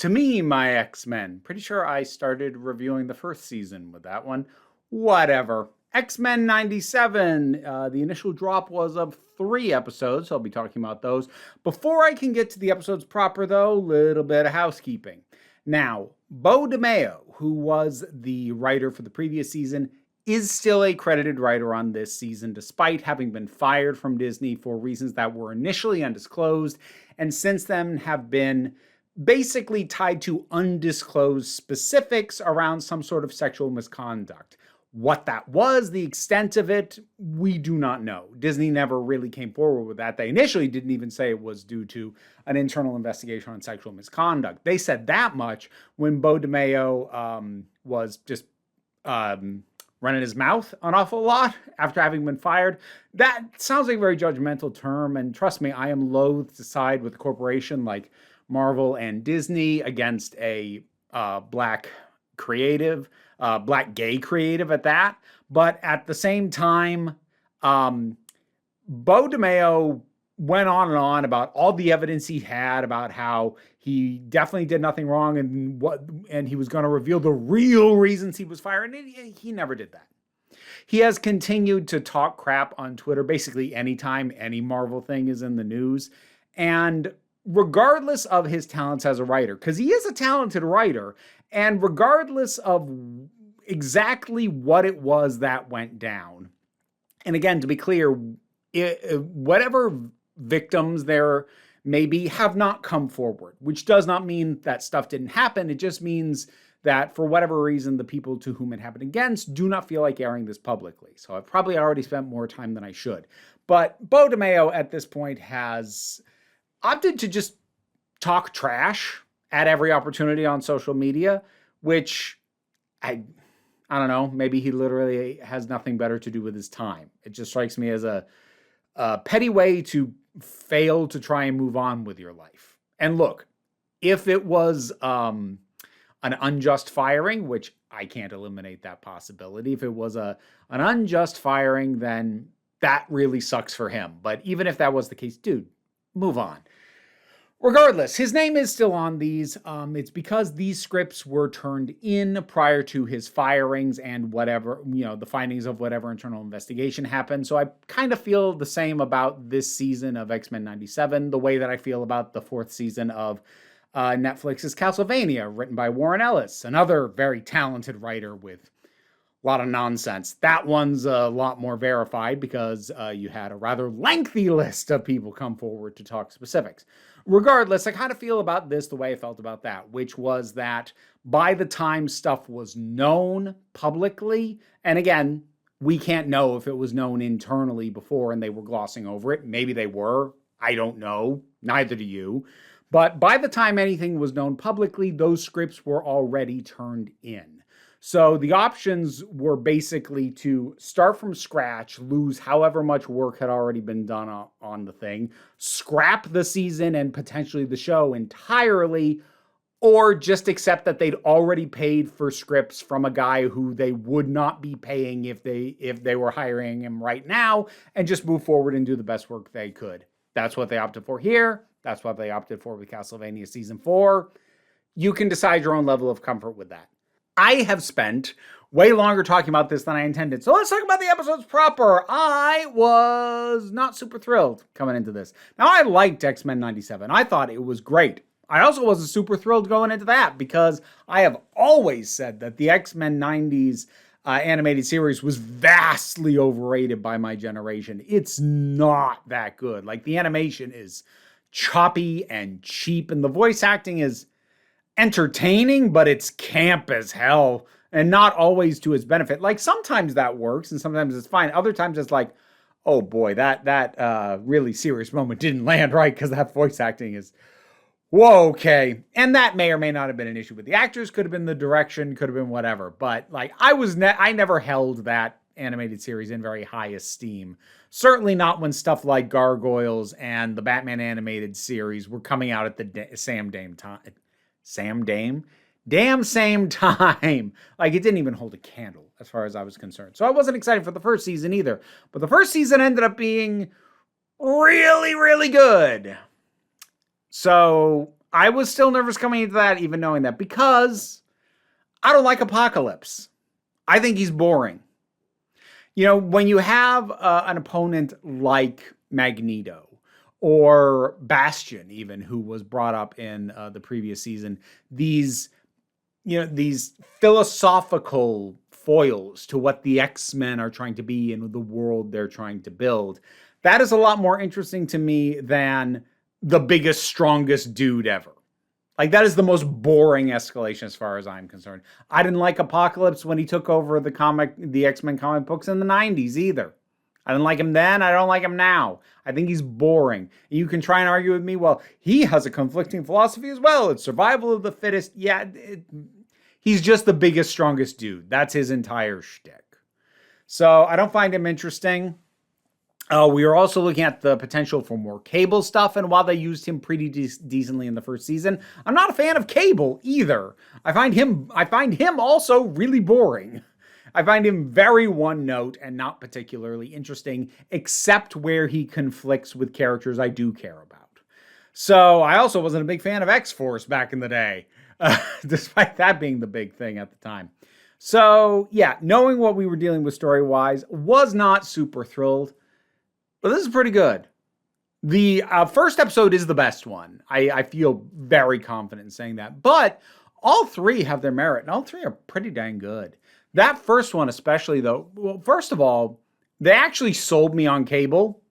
To me, my X-Men. Pretty sure I started reviewing the first season with that one. Whatever. X-Men 97. The initial drop was of 3 episodes, so I'll be talking about those. Before I can get to the episodes proper, though, a little bit of housekeeping. Now, Beau DeMayo, who was the writer for the previous season, is still a credited writer on this season, despite having been fired from Disney for reasons that were initially undisclosed, and since then have been basically tied to undisclosed specifics around some sort of sexual misconduct. What that was, the extent of it, we do not know. Disney never really came forward with that. They initially didn't even say it was due to an internal investigation on sexual misconduct. They said that much when Beau DeMayo was just running his mouth an awful lot after having been fired. That sounds like a very judgmental term, and trust me, I am loath to side with a corporation like Marvel and Disney against a black creative, black gay creative at that. But at the same time, Beau DeMayo went on and on about all the evidence he had about how he definitely did nothing wrong and he was going to reveal the real reasons he was fired. And he never did that. He has continued to talk crap on Twitter basically anytime any Marvel thing is in the news. And regardless of his talents as a writer, because he is a talented writer, and regardless of exactly what it was that went down, and again, to be clear, whatever victims there may be have not come forward, which does not mean that stuff didn't happen. It just means that for whatever reason, the people to whom it happened against do not feel like airing this publicly. So I've probably already spent more time than I should. But Beau DeMayo at this point has opted to just talk trash at every opportunity on social media, which I don't know, maybe he literally has nothing better to do with his time. It just strikes me as a petty way to fail to try and move on with your life. And look, if it was an unjust firing, which I can't eliminate that possibility, if it was an unjust firing, then that really sucks for him. But even if that was the case, dude, move on. Regardless, his name is still on these. It's because these scripts were turned in prior to his firings and whatever, the findings of whatever internal investigation happened. So I kind of feel the same about this season of X-Men 97, the way that I feel about the 4th season of Netflix's Castlevania, written by Warren Ellis, another very talented writer with a lot of nonsense. That one's a lot more verified because you had a rather lengthy list of people come forward to talk specifics. Regardless, I kind of feel about this the way I felt about that, which was that by the time stuff was known publicly, and again, we can't know if it was known internally before and they were glossing over it. Maybe they were. I don't know. Neither do you. But by the time anything was known publicly, those scripts were already turned in. So the options were basically to start from scratch, lose however much work had already been done on the thing, scrap the season and potentially the show entirely, or just accept that they'd already paid for scripts from a guy who they would not be paying if they were hiring him right now, and just move forward and do the best work they could. That's what they opted for here. That's what they opted for with Castlevania Season 4. You can decide your own level of comfort with that. I have spent way longer talking about this than I intended. So let's talk about the episodes proper. I was not super thrilled coming into this. Now, I liked X-Men 97. I thought it was great. I also wasn't super thrilled going into that because I have always said that the X-Men 90s animated series was vastly overrated by my generation. It's not that good. Like, the animation is choppy and cheap, and the voice acting is entertaining, but it's camp as hell and not always to his benefit. Like, sometimes that works and sometimes it's fine. Other times it's like, oh boy, that really serious moment didn't land right because that voice acting is whoa, okay. And that may or may not have been an issue with the actors, could have been the direction, could have been whatever. But like, I never held that animated series in very high esteem. Certainly not when stuff like Gargoyles and the Batman animated series were coming out at the same time. Like, it didn't even hold a candle as far as I was concerned. So I wasn't excited for the first season either. But the first season ended up being really, really good. So I was still nervous coming into that, even knowing that, because I don't like Apocalypse. I think he's boring. You know, when you have an opponent like Magneto or Bastion, even, who was brought up in the previous season, these philosophical foils to what the X-Men are trying to be and the world they're trying to build, that is a lot more interesting to me than the biggest, strongest dude ever. Like, that is the most boring escalation as far as I'm concerned. I didn't like Apocalypse when he took over the X-Men comic books in the 90s either. I didn't like him then. I don't like him now. I think he's boring. You can try and argue with me, well, he has a conflicting philosophy as well. It's survival of the fittest. Yeah, he's just the biggest, strongest dude. That's his entire shtick. So I don't find him interesting. We are also looking at the potential for more Cable stuff, and while they used him pretty decently in the first season, I'm not a fan of Cable either. I find him also really boring. I find him very one note and not particularly interesting, except where he conflicts with characters I do care about. So I also wasn't a big fan of X-Force back in the day, despite that being the big thing at the time. So yeah, knowing what we were dealing with story-wise, was not super thrilled. But this is pretty good. The first episode is the best one. I feel very confident in saying that. But all three have their merit, and all three are pretty dang good. That first one especially, though, well, first of all, they actually sold me on Cable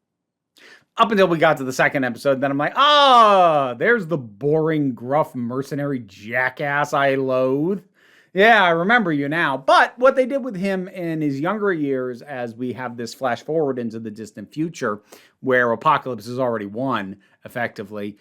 up until we got to the second episode. Then I'm like, there's the boring, gruff, mercenary jackass I loathe. Yeah, I remember you now. But what they did with him in his younger years, as we have this flash forward into the distant future, where Apocalypse has already won, effectively,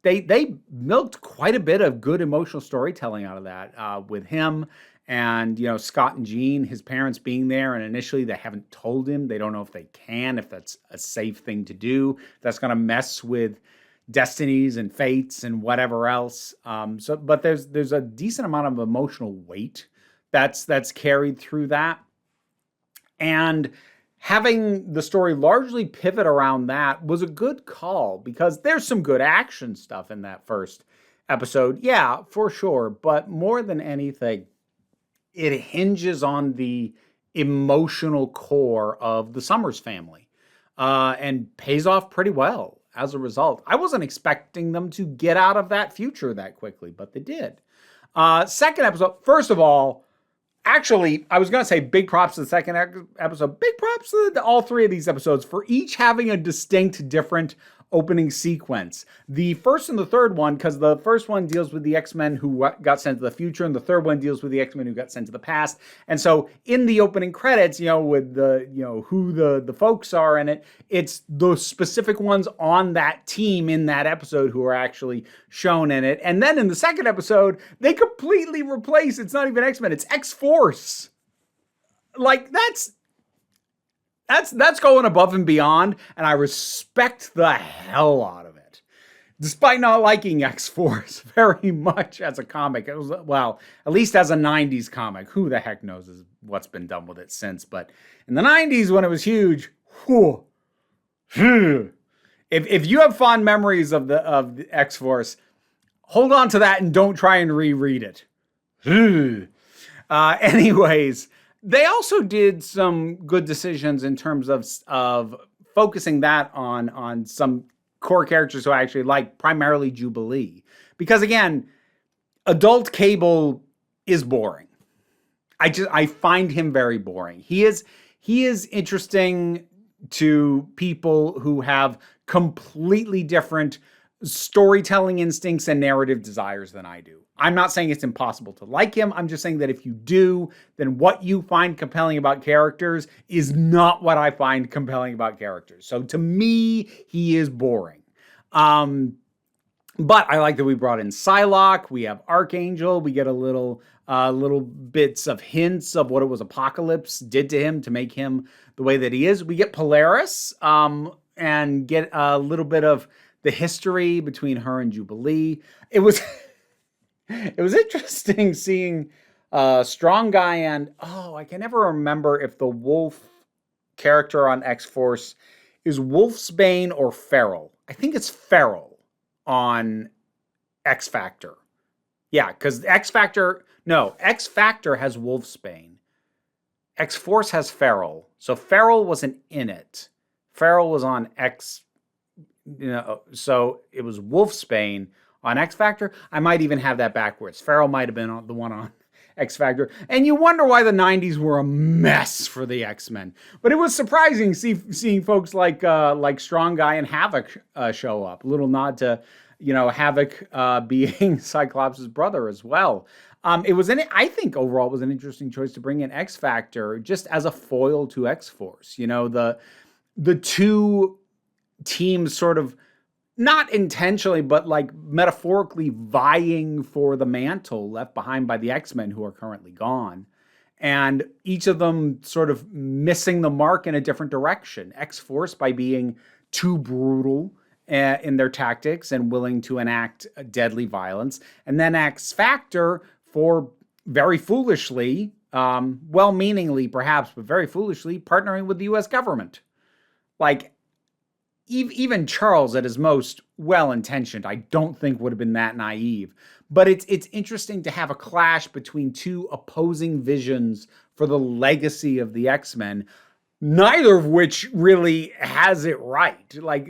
they milked quite a bit of good emotional storytelling out of that with him and, Scott and Jean, his parents being there. And initially they haven't told him. They don't know if they can, if that's a safe thing to do. That's going to mess with destinies and fates and whatever else. But there's a decent amount of emotional weight that's carried through that. And having the story largely pivot around that was a good call, because there's some good action stuff in that first episode. Yeah, for sure. But more than anything, it hinges on the emotional core of the Summers family, and pays off pretty well. As a result, I wasn't expecting them to get out of that future that quickly, but they did. Second episode, first of all, actually, I was going to say big props to the second episode. Big props to all three of these episodes for each having a distinct, different opening sequence. The first and the third one, because the first one deals with the X-Men who got sent to the future, and the third one deals with the X-Men who got sent to the past. And so in the opening credits, with the, who the folks are in it, it's the specific ones on that team in that episode who are actually shown in it. And then in the second episode, they completely replace, it's not even X-Men, it's X-Force. Like, that's going above and beyond, and I respect the hell out of it. Despite not liking X-Force very much as a comic, it was, well, at least as a 90s comic. Who the heck knows what's been done with it since, but in the 90s when it was huge, if you have fond memories of the X-Force, hold on to that and don't try and reread it. Anyways, they also did some good decisions in terms of focusing that on some core characters who I actually like, primarily Jubilee. Because again, adult Cable is boring. I find him very boring. He is interesting to people who have completely different storytelling instincts and narrative desires than I do. I'm not saying it's impossible to like him. I'm just saying that if you do, then what you find compelling about characters is not what I find compelling about characters. So to me, he is boring. But I like that we brought in Psylocke. We have Archangel. We get a little bits of hints of what it was Apocalypse did to him to make him the way that he is. We get Polaris, and get a little bit of the history between her and Jubilee. It was interesting seeing Strong Guy and, I can never remember if the Wolf character on X-Force is Wolfsbane or Feral. I think it's Feral on X Factor. Yeah, because X Factor has Wolfsbane. X Force has Feral. So Feral wasn't in it. Feral was on X, so it was Wolfsbane on X Factor. I might even have that backwards. Feral might have been the one on X Factor. And you wonder why the 90s were a mess for the X-Men. But it was surprising seeing folks like Strong Guy and Havoc show up. A little nod to, Havoc being Cyclops' brother as well. I think overall it was an interesting choice to bring in X Factor just as a foil to X Force. The two teams sort of not intentionally, but like metaphorically vying for the mantle left behind by the X-Men who are currently gone. And each of them sort of missing the mark in a different direction. X-Force by being too brutal in their tactics and willing to enact deadly violence. And then X-Factor for very foolishly, well-meaningly perhaps, but very foolishly partnering with the U.S. government. Like, even Charles, at his most well-intentioned, I don't think would have been that naive. But it's interesting to have a clash between two opposing visions for the legacy of the X-Men, neither of which really has it right. Like,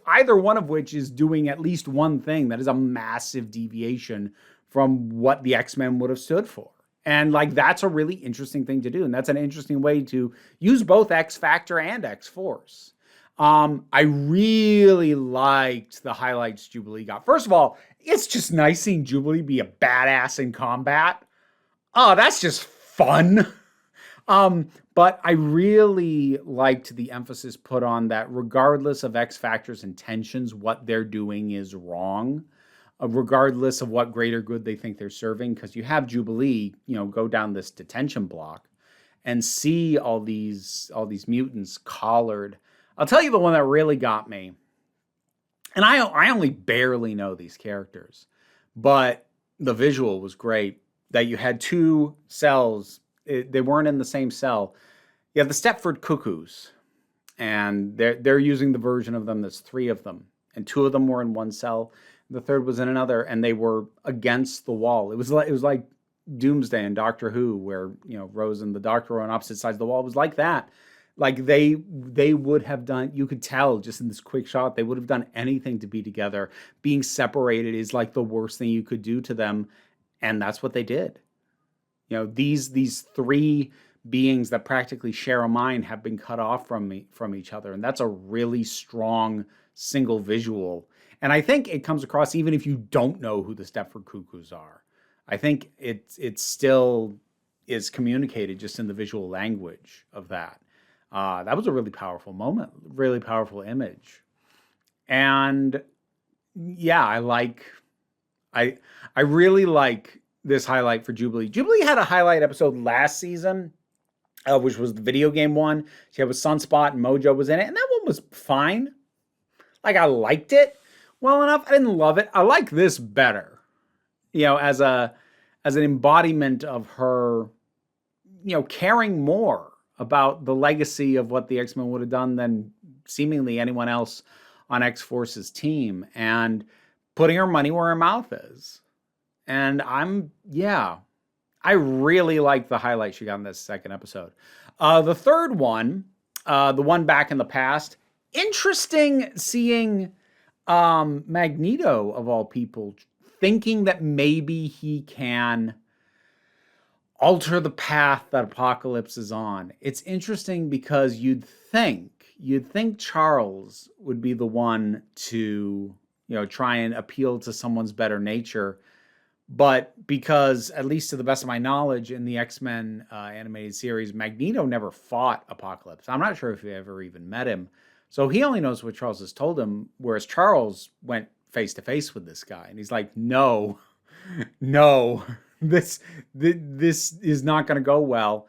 either one of which is doing at least one thing that is a massive deviation from what the X-Men would have stood for. And like, that's a really interesting thing to do. And that's an interesting way to use both X-Factor and X-Force. I really liked the highlights Jubilee got. First of all, it's just nice seeing Jubilee be a badass in combat. Oh, that's just fun. But I really liked the emphasis put on that regardless of X Factor's intentions, what they're doing is wrong. Regardless of what greater good they think they're serving, because you have Jubilee, go down this detention block and see all these mutants collared. I'll tell you the one that really got me, and I only barely know these characters, but the visual was great, that you had two cells. They weren't in the same cell. You have the Stepford Cuckoos, and they're using the version of them that's three of them, and two of them were in one cell, the third was in another, and they were against the wall. It was like Doomsday in Doctor Who, where Rose and the Doctor were on opposite sides of the wall. It was like that. Like they would have done, you could tell just in this quick shot, they would have done anything to be together. Being separated is like the worst thing you could do to them. And that's what they did. These three beings that practically share a mind have been cut off from each other. And that's a really strong single visual. And I think it comes across even if you don't know who the Stepford Cuckoos are. I think it still is communicated just in the visual language of that. That was a really powerful moment, really powerful image. And yeah, I really like this highlight for Jubilee. Jubilee had a highlight episode last season, which was the video game one. She had with Sunspot and Mojo was in it, and that one was fine. Like, I liked it well enough. I didn't love it. I like this better, as an embodiment of her, caring more about the legacy of what the X-Men would have done than seemingly anyone else on X-Force's team, and putting her money where her mouth is. And I really like the highlight she got in this second episode. The third one, the one back in the past, interesting seeing Magneto, of all people, thinking that maybe he can alter the path that Apocalypse is on. It's interesting because you'd think Charles would be the one to, try and appeal to someone's better nature. But because, at least to the best of my knowledge, in the X-Men animated series, Magneto never fought Apocalypse. I'm not sure if he ever even met him. So he only knows what Charles has told him, whereas Charles went face to face with this guy. And he's like, no, this is not going to go well.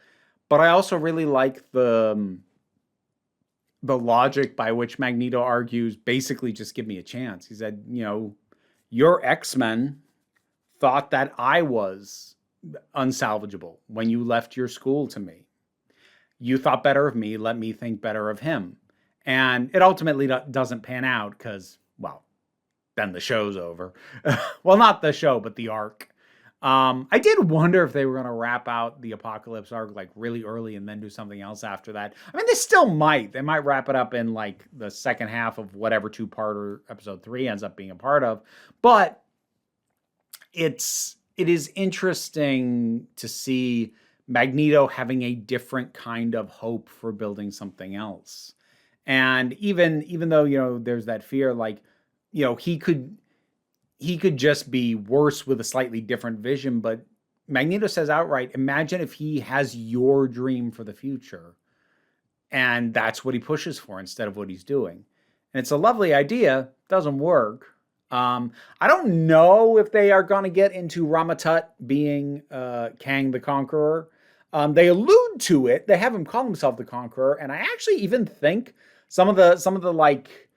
But I also really like the logic by which Magneto argues, basically just give me a chance. He said, your X-Men thought that I was unsalvageable when you left your school to me. You thought better of me, let me think better of him. And it ultimately doesn't pan out because, well, then the show's over. Well, not the show, but the arc. I did wonder if they were going to wrap out the Apocalypse arc like really early and then do something else after that. I mean, they still might. They might wrap it up in like the second half of whatever two-parter episode 3 ends up being a part of. But it is interesting to see Magneto having a different kind of hope for building something else. And even though, you know, there's that fear, like, you know, he could just be worse with a slightly different vision, but Magneto says outright, imagine if he has your dream for the future. And that's what he pushes for instead of what he's doing. And it's a lovely idea. Doesn't work. I don't know if they are going to get into Ramatut being Kang the Conqueror. They allude to it. They have him call himself the Conqueror. And I actually even think some of the like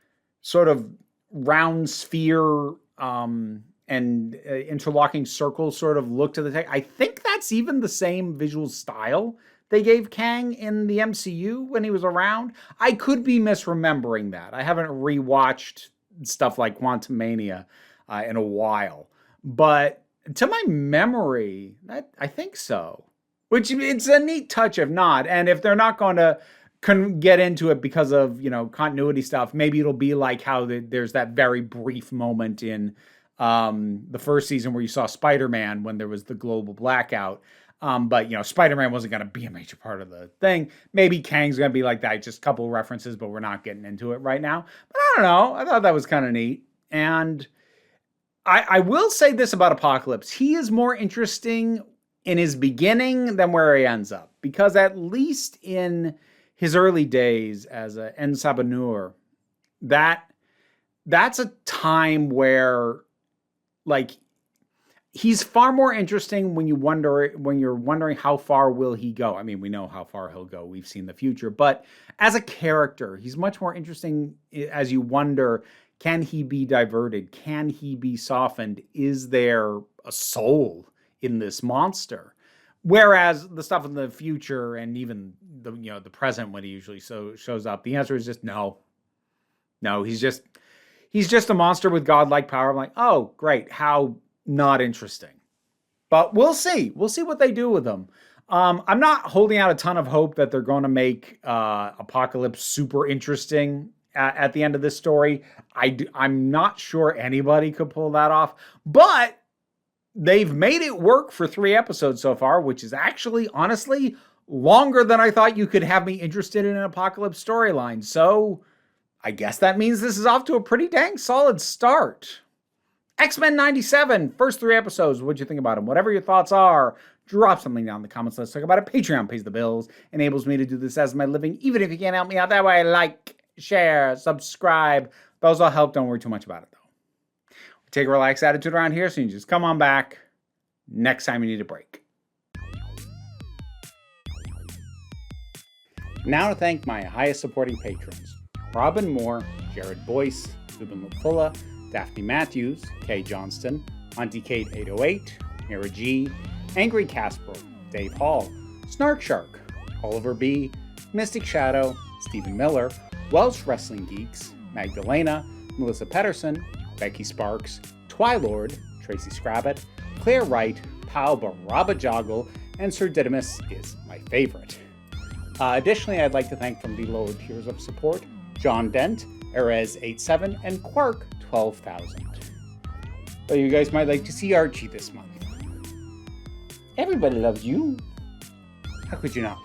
sort of round sphere and interlocking circles sort of look to the tech. I think that's even the same visual style they gave Kang in the MCU when he was around. I could be misremembering that. I haven't rewatched stuff like Quantumania in a while. But to my memory, I think so. Which it's a neat touch if not. And if they're not going to get into it because of, you know, continuity stuff, maybe it'll be like how there's that very brief moment in the first season where you saw Spider-Man when there was the global blackout. But, you know, Spider-Man wasn't going to be a major part of the thing. Maybe Kang's going to be like that, just a couple references, but we're not getting into it right now. But I don't know. I thought that was kind of neat. And I will say this about Apocalypse. He is more interesting in his beginning than where he ends up. Because at least in his early days as a En Sabanur, that's a time where, like, he's far more interesting when you're wondering how far will he go. I mean, we know how far he'll go. We've seen the future. But as a character, he's much more interesting as you wonder, can he be diverted? Can he be softened? Is there a soul in this monster? Whereas the stuff in the future and even the present when he usually shows up, the answer is just no. No, he's just a monster with godlike power. I'm like, oh, great. How not interesting. But we'll see. We'll see what they do with him. I'm not holding out a ton of hope that they're going to make Apocalypse super interesting at the end of this story. I'm not sure anybody could pull that off. But they've made it work for 3 episodes so far, which is actually, honestly, longer than I thought you could have me interested in an Apocalypse storyline. So I guess that means this is off to a pretty dang solid start. X-Men 97, first 3 episodes. What'd you think about them? Whatever your thoughts are, drop something down in the comments. Let's talk about it. Patreon pays the bills, enables me to do this as my living, even if you can't help me out that way. Like, share, subscribe. Those all help. Don't worry too much about it, though. We take a relaxed attitude around here, so you just come on back next time you need a break. Now to thank my highest supporting patrons: Robin Moore, Jared Boyce, Ruben Lafula, Daphne Matthews, Kay Johnston, Auntie Kate 808, Mira G, Angry Casper, Dave Hall, Snark Shark, Oliver B, Mystic Shadow, Stephen Miller, Welsh Wrestling Geeks, Magdalena, Melissa Pedersen, Becky Sparks, Twilord, Tracy Scrabbit, Claire Wright, Pal Baraba Joggle, and Sir Didymus is my favorite. Additionally, I'd like to thank from the lower tiers of support, John Dent, Erez87, and Quark 12,000. But you guys might like to see Archie this month. Everybody loves you. How could you not?